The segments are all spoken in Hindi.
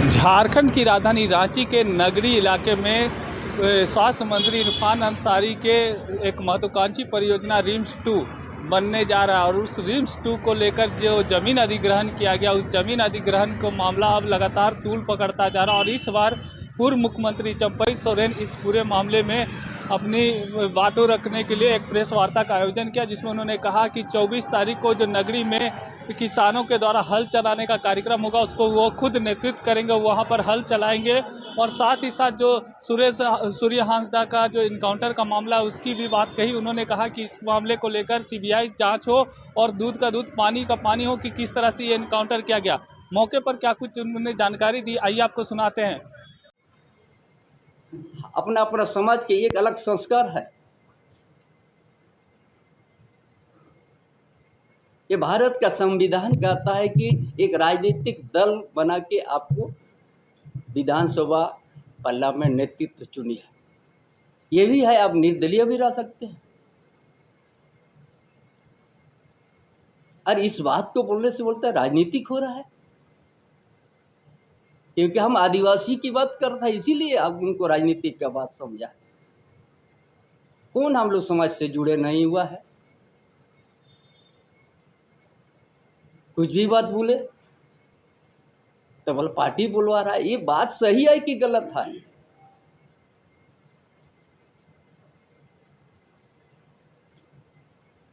झारखंड की राजधानी रांची के नगरी इलाके में स्वास्थ्य मंत्री इरफान अंसारी के एक महत्वाकांक्षी परियोजना रिम्स 2 बनने जा रहा है और उस रिम्स 2 को लेकर जो जमीन अधिग्रहण किया गया, उस जमीन अधिग्रहण को मामला अब लगातार तूल पकड़ता जा रहा है। और इस बार पूर्व मुख्यमंत्री चंपई सोरेन इस पूरे मामले में अपनी बातों रखने के लिए एक प्रेस वार्ता का आयोजन किया, जिसमें उन्होंने कहा कि 24 तारीख को जो नगरी में किसानों के द्वारा हल चलाने का कार्यक्रम होगा, उसको वो खुद नेतृत्व करेंगे, वहाँ पर हल चलाएंगे। और साथ ही साथ जो सूर्य हांसदा का जो इनकाउंटर का मामला है, उसकी भी बात कही। उन्होंने कहा कि इस मामले को लेकर सीबीआई जांच हो और दूध का दूध पानी का पानी हो कि किस तरह से ये इनकाउंटर किया गया। मौके पर क्या कुछ उन्होंने जानकारी दी, आइए आपको सुनाते हैं। अपना अपना समाज के एक अलग संस्कार है। ये भारत का संविधान कहता है कि एक राजनीतिक दल बना के आपको विधानसभा पार्लियामेंट नेतृत्व चुनिए। ये भी है, आप निर्दलीय भी रह सकते हैं। और इस बात को बोलने से बोलता है राजनीतिक हो रहा है, क्योंकि हम आदिवासी की बात कर रहे हैं, इसीलिए आप उनको राजनीतिक का बात समझा। कौन हम लोग समाज से जुड़े नहीं हुआ है, कुछ भी बात बोले तो बोल पार्टी बुलवा रहा है। ये बात सही है कि गलत है?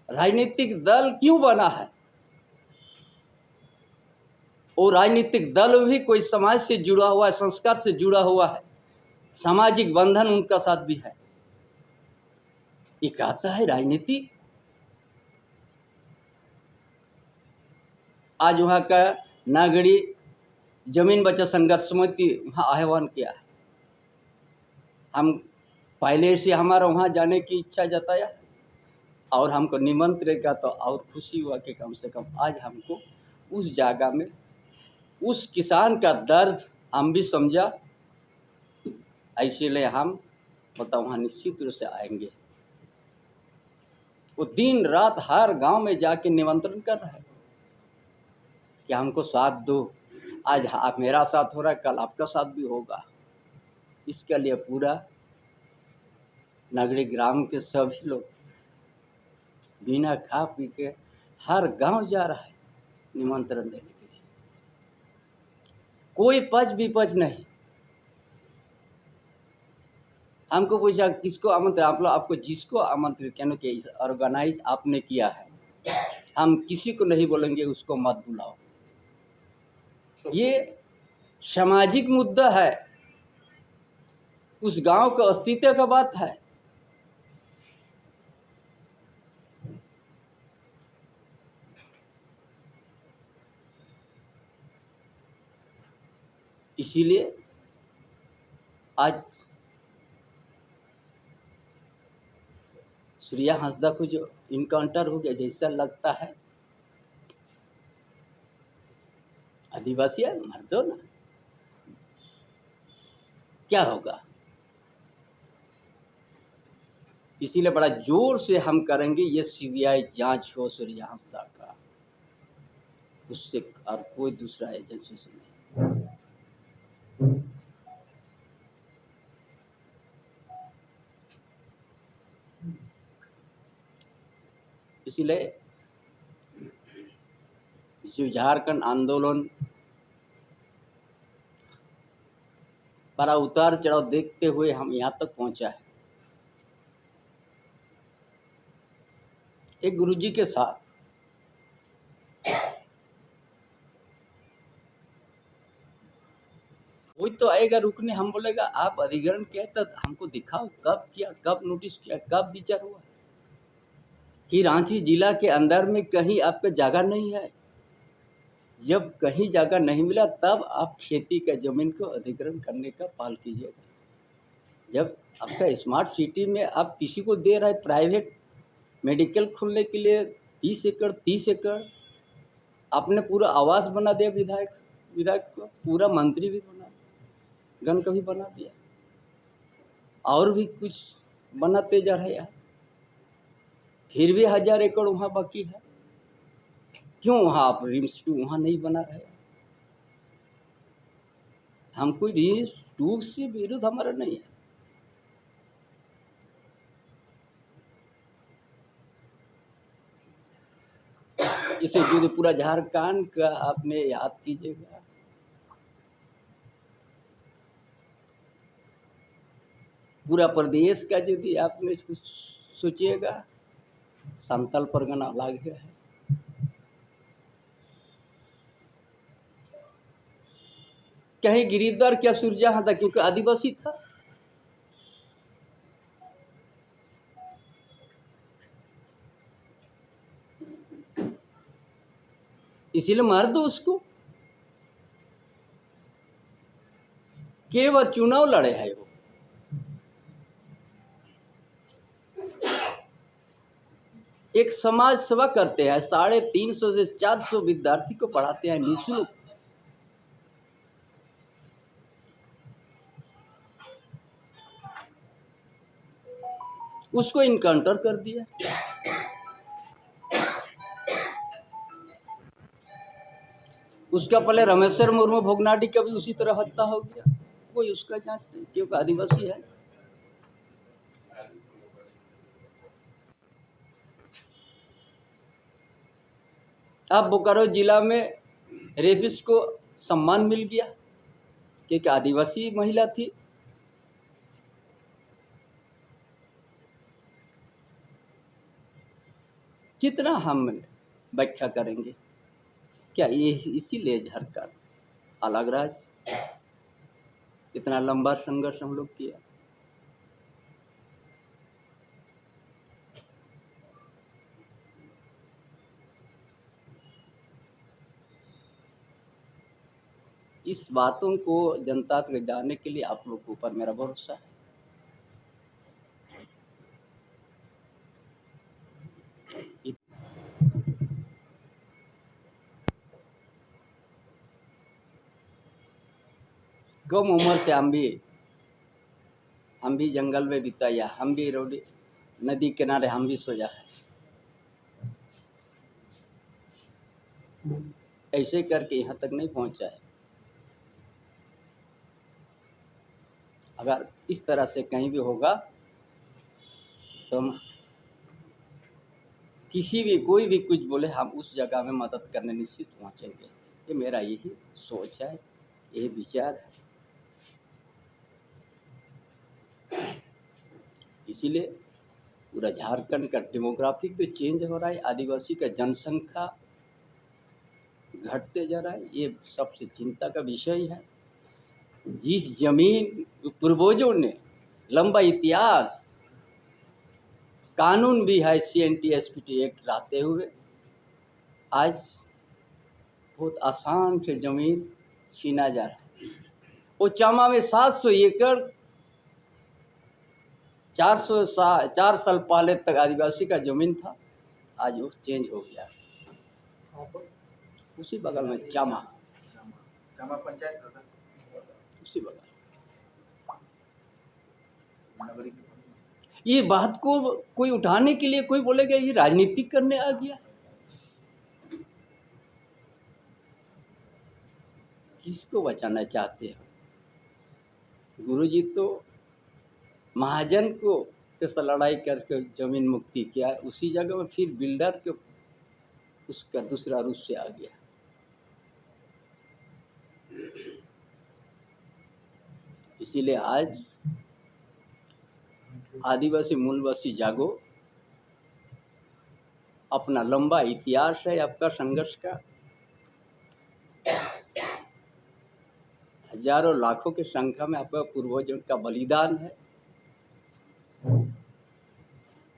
राजनीतिक दल क्यों बना है? और राजनीतिक दल भी कोई समाज से जुड़ा हुआ है, संस्कार से जुड़ा हुआ है, सामाजिक बंधन उनका साथ भी है। ये कहता है राजनीति। आज वहाँ का नागरी जमीन बचत संघर्ष समिति वहाँ आह्वान किया है। हम पहले से हमारा वहाँ जाने की इच्छा जताया और हमको निमंत्रण का तो और खुशी हुआ कि कम से कम आज हमको उस जगह में उस किसान का दर्द हम भी समझा, इसीलिए हम मतलब वहाँ निश्चित रूप से आएंगे। वो दिन रात हर गांव में जाके निमंत्रण कर रहे हैं कि हमको साथ दो। आज आप मेरा साथ हो रहा है, कल आपका साथ भी होगा। इसके लिए पूरा नगरी ग्राम के सभी लोग बिना खा पी के हर गांव जा रहा है निमंत्रण देने के लिए। कोई पक्ष विपक्ष नहीं। हमको पूछा किसको आमंत्रण, आप लोग आपको जिसको आमंत्रित कहने के ऑर्गेनाइज आपने किया है, हम किसी को नहीं बोलेंगे उसको मत बुलाओ। ये सामाजिक मुद्दा है, उस गांव का अस्तित्व का बात है। इसीलिए आज सूर्य हांसदा को जो इनकाउंटर हो गया, जैसा लगता है आदिवासी है, मर दो ना, क्या होगा। इसीलिए बड़ा जोर से हम करेंगे ये सीबीआई जांच हो सूर्य हांसदा का, उससे और कोई दूसरा एजेंसी से नहीं। इसीलिए जो झारखंड आंदोलन बड़ा उतार चढ़ाव देखते हुए हम यहाँ तक पहुँचा है। एक गुरुजी के साथ कोई तो आएगा रुकने, हम बोलेगा आप अधिग्रहण किया तो हमको दिखाओ, कब किया, कब नोटिस किया, कब विचार हुआ कि रांची जिला के अंदर में कहीं आपका जगह नहीं है। जब कहीं जगह नहीं मिला तब आप खेती का जमीन को अधिग्रहण करने का पहल कीजिएगा। जब आपका स्मार्ट सिटी में आप किसी को दे रहे प्राइवेट मेडिकल खोलने के लिए 20 एकड़ 30 एकड़, आपने पूरा आवास बना दिया, विधायक को पूरा मंत्री भी बना, गण का भी बना दिया, और भी कुछ बनाते जा रहे हैं। फिर भी 1000 एकड़ वहाँ बाकी है। क्यों वहाँ आप रिम्स 2 वहाँ नहीं बना रहे? हम कोई भी टूक से विरोध हमारा नहीं है। इसे जो पूरा झारखंड का आपने याद कीजिएगा, पूरा प्रदेश का यदि आपने सोचिएगा, संथाल परगना अलग है। कहीं गिरिधर क्या सुरजहां था, क्योंकि आदिवासी था। इसीलिए मार दो उसको। केवल चुनाव लड़े है वो। एक समाज सेवा करते हैं, 350 से 400 विद्यार्थी को पढ़ाते हैं निःशुल्क। उसको इनकाउंटर कर दिया। उसका पहले रमेश्वर मुर्मू भोगनाडी का भी उसी तरह हत्या हो गया, कोई उसका जांच नहीं, क्योंकि आदिवासी है। अब बोकारो जिला में रेफिस को सम्मान मिल गया क्योंकि आदिवासी महिला थी। कितना हम व्याख्या करेंगे, क्या ये इसीलिए झारखंड अलग राज्य, इतना लंबा संघर्ष हम लोग किया। इस बातों को जनता तक जानने के लिए आप लोग के ऊपर मेरा भरोसा है। कम उम्र से हम भी जंगल में बिताया, हम भी रोड नदी किनारे हम भी सोया है। ऐसे करके यहाँ तक नहीं पहुँचा है। अगर इस तरह से कहीं भी होगा तो हम किसी भी कोई भी कुछ बोले, हम उस जगह में मदद करने निश्चित पहुँचेंगे। ये मेरा यही सोच है, यही विचार है। इसीलिए पूरा झारखंड का डेमोग्राफिक तो चेंज हो रहा है, आदिवासी का जनसंख्या घटते जा रहा है, ये सबसे चिंता का विषय है। जिस जमीन पूर्वजों ने लंबा इतिहास, कानून भी है CNT SPT एक्ट लाते हुए, आज बहुत आसान से जमीन छीना जा रहा है। वो चामा में 700 एकड़ 4 साल पहले तक आदिवासी का जमीन था, आज वो चेंज हो गया। उसी बगल में चामा पंचायत, उसी बगल। ये बात को कोई उठाने के लिए कोई बोलेगा ये राजनीतिक करने आ गया। किसको बचाना चाहते हो? गुरुजी तो महाजन को कैसा लड़ाई करके जमीन मुक्ति किया, उसी जगह में फिर बिल्डर के उसका दूसरा रूप से आ गया। इसीलिए आज आदिवासी मूलवासी जागो, अपना लंबा इतिहास है आपका संघर्ष का, हजारों लाखों की संख्या में आपका पूर्वजों का बलिदान है,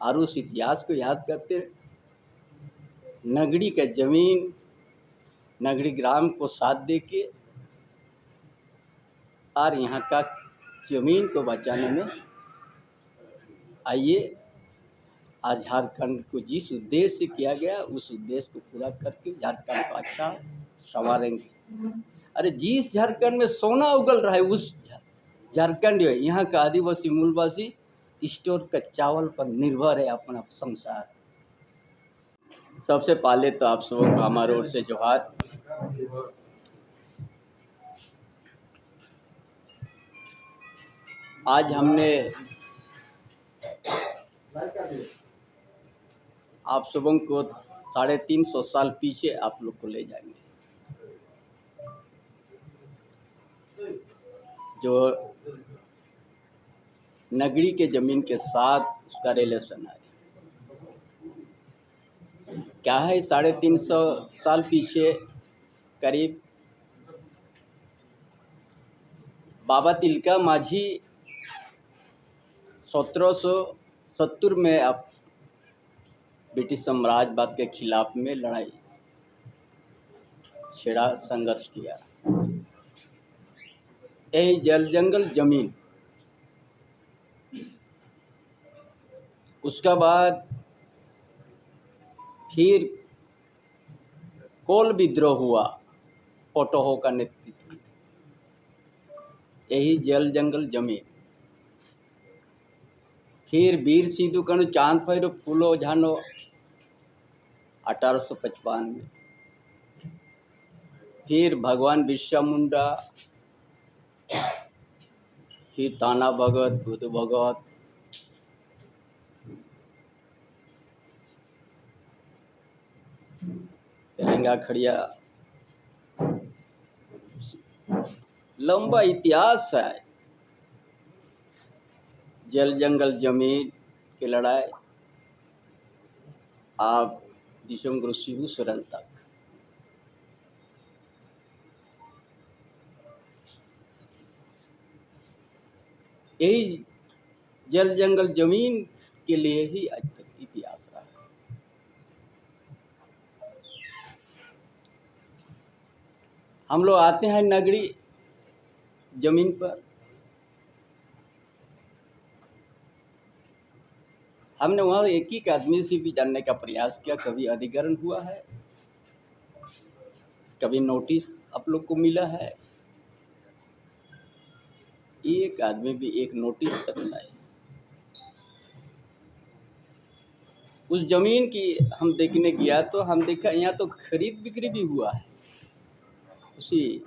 और उस इतिहास को याद करते नगड़ी का जमीन, नगड़ी ग्राम को साथ दे के और यहाँ का जमीन को बचाने में आइए। आज झारखंड को जिस उद्देश्य से किया गया, उस उद्देश्य को पूरा करके झारखंड को अच्छा संवारेंगे। अरे जिस झारखंड में सोना उगल रहा है, उस झारखंड यहाँ का आदिवासी मूलवासी स्टोर का चावल पर निर्भर है अपना संसार। सबसे पहले तो आप सबको हमारे ओर से जोहार। आज हमने आप सबों को 350 साल पीछे आप लोग को ले जाएंगे। जो नगरी के ज़मीन के साथ उसका रिलेशन है। क्या है, 350 साल पीछे करीब बाबा तिलका माझी 1770 में अब ब्रिटिश साम्राज्यवाद के खिलाफ में लड़ाई छेड़ा, संघर्ष किया। यही जल जंगल जमीन, उसका बाद फिर कोल विद्रोह हुआ पोटोहो का नेतृत्व, यही जल जंगल जमीन। फिर वीर सिद्धू कनु चांद भैरव फूलो झानो 1855 में। फिर भगवान बिरसा मुंडा, फिर ताना भगत, बुद्ध भगत, तेलंगा खड़िया, लंबा इतिहास है जल जंगल जमीन की लड़ाई। आप दिसोम गुरु शिबू सोरेन तक यही जल जंगल जमीन के लिए ही आज तक इतिहास रहा। हम लोग आते हैं नगरी जमीन पर। हमने वहाँ एक ही आदमी से भी जानने का प्रयास किया, कभी अधिग्रहण हुआ है, कभी नोटिस आप लोग को मिला है? एक आदमी भी एक नोटिस तक नहीं। उस जमीन की हम देखने गया तो हम देखा यहाँ तो खरीद बिक्री भी हुआ है। उसी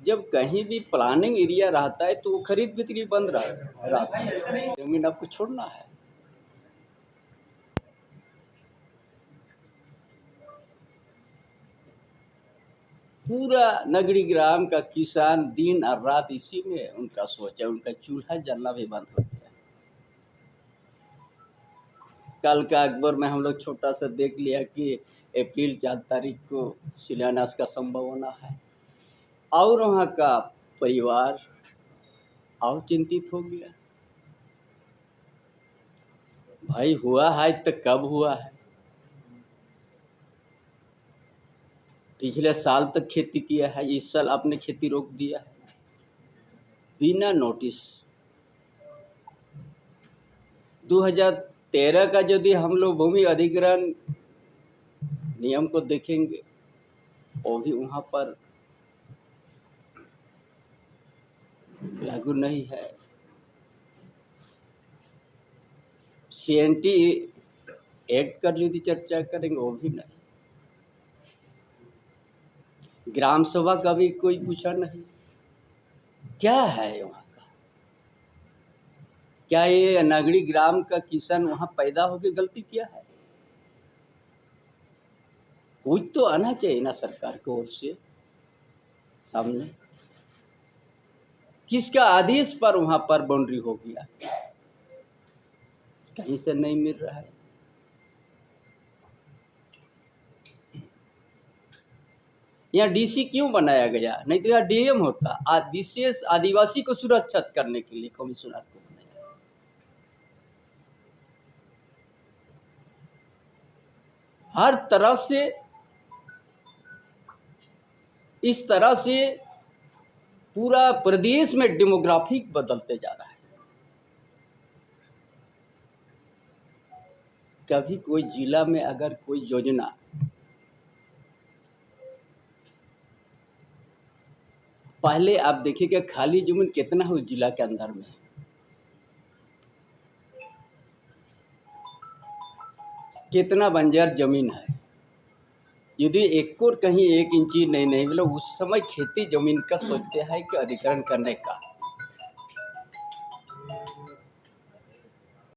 जब कहीं भी प्लानिंग एरिया रहता है तो वो खरीद बिक्री बंद रहता है। जमीन आपको छोड़ना है। पूरा नगरी ग्राम का किसान दिन और रात इसी में उनका सोच है। उनका चूल्हा जलना भी बंद हो गया। कल का अखबार में हम लोग छोटा सा देख लिया कि अप्रैल 4 तारीख को शिलान्यास का संभावना है, और वहाँ का परिवार और चिंतित हो गया। भाई हुआ है तो कब हुआ है? पिछले साल तक खेती किया है, इस साल आपने खेती रोक दिया है बिना नोटिस। 2013 का यदि हम लोग भूमि अधिग्रहण नियम को देखेंगे, वो भी वहाँ पर लागू नहीं है। CNT एक्ट का यदि चर्चा करेंगे, वो भी नहीं। ग्राम सभा का भी कोई पूछा नहीं। क्या है वहाँ का? क्या ये नगरी ग्राम का किसान वहाँ पैदा होकर गलती किया है? कुछ तो आना चाहिए ना सरकार की ओर से सामने। किसका आदेश पर वहाँ पर बाउंड्री हो गया? कहीं से नहीं मिल रहा है। यहाँ DC क्यों बनाया गया? नहीं तो यहाँ DM होता। विशेष आदिवासी को सुरक्षित करने के लिए कमिश्नर को बनाया। हर तरफ से इस तरह से पूरा प्रदेश में डेमोग्राफिक बदलते जा रहा है। कभी कोई जिला में अगर कोई योजना पहले आप देखिएगा खाली जमीन कितना है उस जिला के अंदर में, कितना बंजर जमीन है। यदि एक और कहीं 1 इंची नहीं मतलब उस समय खेती जमीन का सोचते हैं कि अधिग्रहण करने का।